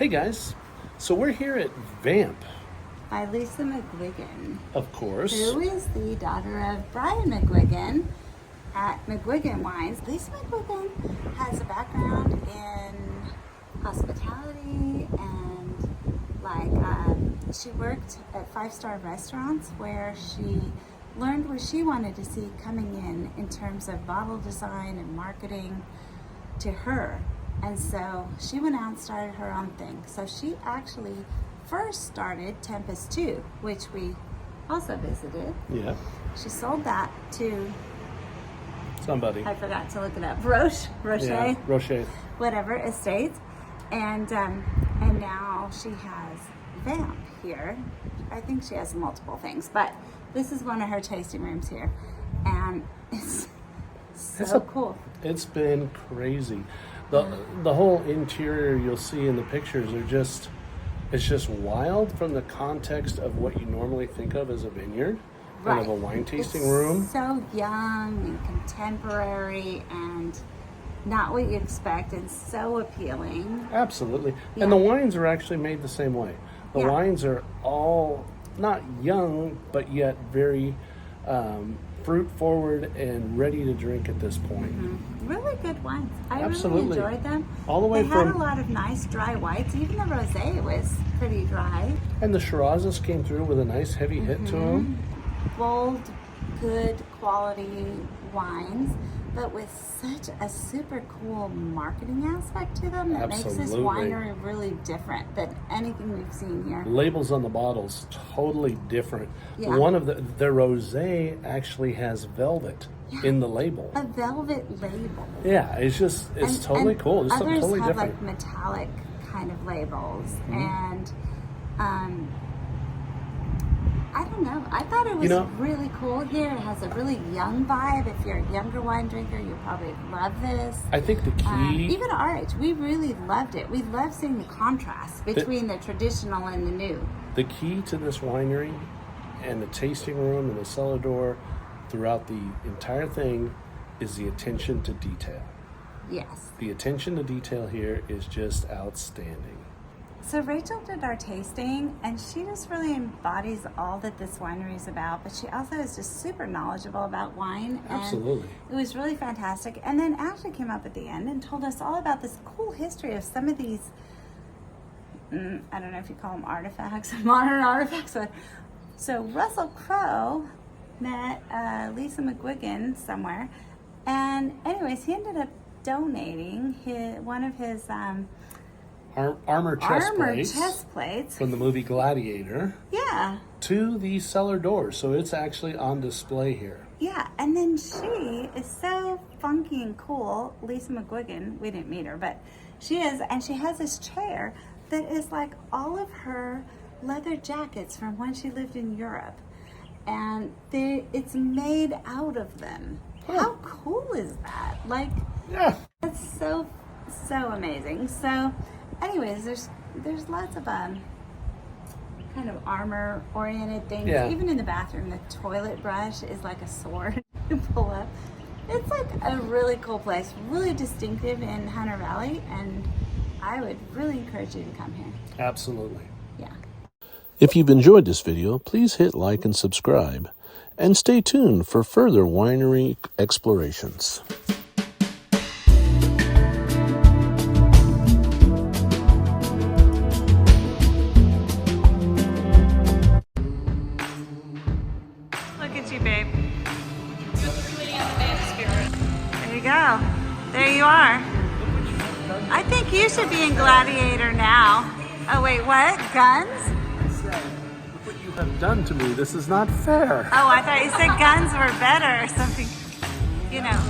Hey guys, so we're here at Vamp, by Lisa McGuigan, of course. who is the daughter of Brian McGuigan at McGuigan Wines. Lisa McGuigan has a background in hospitality and she worked at five-star restaurants where she learned what she wanted to see coming in terms of bottle design and marketing to her. And so she went out and started her own thing. So she actually first started Tempest 2, which we also visited. Yeah. She sold that to Somebody. I forgot to look it up. Roche, Yeah, Roche. whatever estates, and now she has Vamp here. I think she has multiple things, but this is one of her tasting rooms here, and it's so cool. It's been crazy. The whole interior you'll see in the pictures it's just wild from the context of what you normally think of as a vineyard, kind of a wine tasting room. So young and contemporary and not what you expect, and so appealing. Absolutely. Yeah. And the wines are actually made the same way. The Yeah. wines are all not young, but yet very fruit forward and ready to drink at this point. Mm-hmm. Really good wines. I Absolutely. really enjoyed them. All the way they from had a lot of nice dry whites. Even the rosé was pretty dry. And the Shirazes came through with a nice heavy hit to them. Bold, good quality wines, but with such a super cool marketing aspect to them that makes this Absolutely. winery really different than anything we've seen here. Labels on the bottles totally different. Yeah. One of the rosé actually has velvet in the label. A velvet label. Yeah, it's totally cool. It's something others totally have different. like metallic kind of labels, and I don't know. I thought it was really cool here. It has a really young vibe. If you're a younger wine drinker, you'll probably love this. I think the key, even our age, we really loved it. We loved seeing the contrast between the traditional and the new. the key to this winery and the tasting room and the cellar door throughout the entire thing is the attention to detail. Yes. The attention to detail here is just outstanding. So Rachel did our tasting, and she just really embodies all that this winery is about, but she also is just super knowledgeable about wine. And Absolutely. it was really fantastic. And then Ashley came up at the end and told us all about this cool history of some of these, I don't know if you call them artifacts, modern artifacts. But so Russell Crowe met Lisa McGuigan somewhere, and anyways, he ended up donating one of his Armor chest plates from the movie Gladiator to the cellar door, so it's actually on display here. Yeah, and then she is so funky and cool. Lisa McGuigan, we didn't meet her, but she is, and she has this chair that is like all of her leather jackets from when she lived in Europe, and it's made out of them. How cool is that? Like, that's so amazing. So anyways, there's lots of kind of armor oriented things. Yeah. Even in the bathroom, the toilet brush is like a sword to pull up. It's like a really cool place, really distinctive in Hunter Valley, and I would really encourage you to come here. Absolutely. Yeah. If you've enjoyed this video, please hit like and subscribe, and stay tuned for further winery explorations. Babe. There you go. There you are. I think you should be in Gladiator now. Oh wait, what? Guns? Look what you have done to me. This is not fair. Oh, I thought you said guns were better or something. You know.